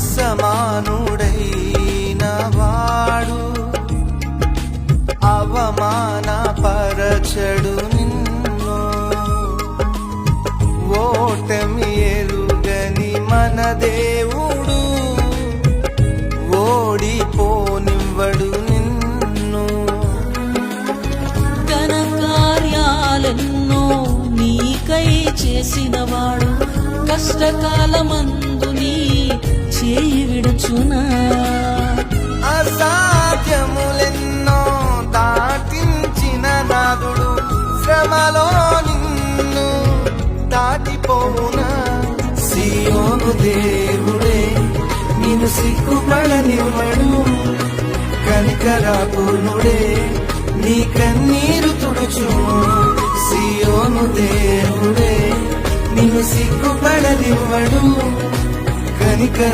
అసమానుడైన వాడు అవమానపరచడు నిన్ను. ఓటమి ఎరుగని మన దేవుడు ఓడిపోనివ్వడు నిన్ను. ఘన కార్యాలెన్నో నీకై చేసినవాడు కష్టకాలమందు నీ చేయి విడుచునా. అసాధ్యములెన్నో దాటించిన నాదుడు శ్రమలో నిన్ను దాటిపోవునా. సియోను దేవుడే నిన్ను సిగ్గుపడనివ్వడు, కనికరాపూర్ణుడే నీ కన్నీరు తుడుచును. సియోను దేవుడే నిన్ను సిగ్గుపడనివ్వడు, కనికర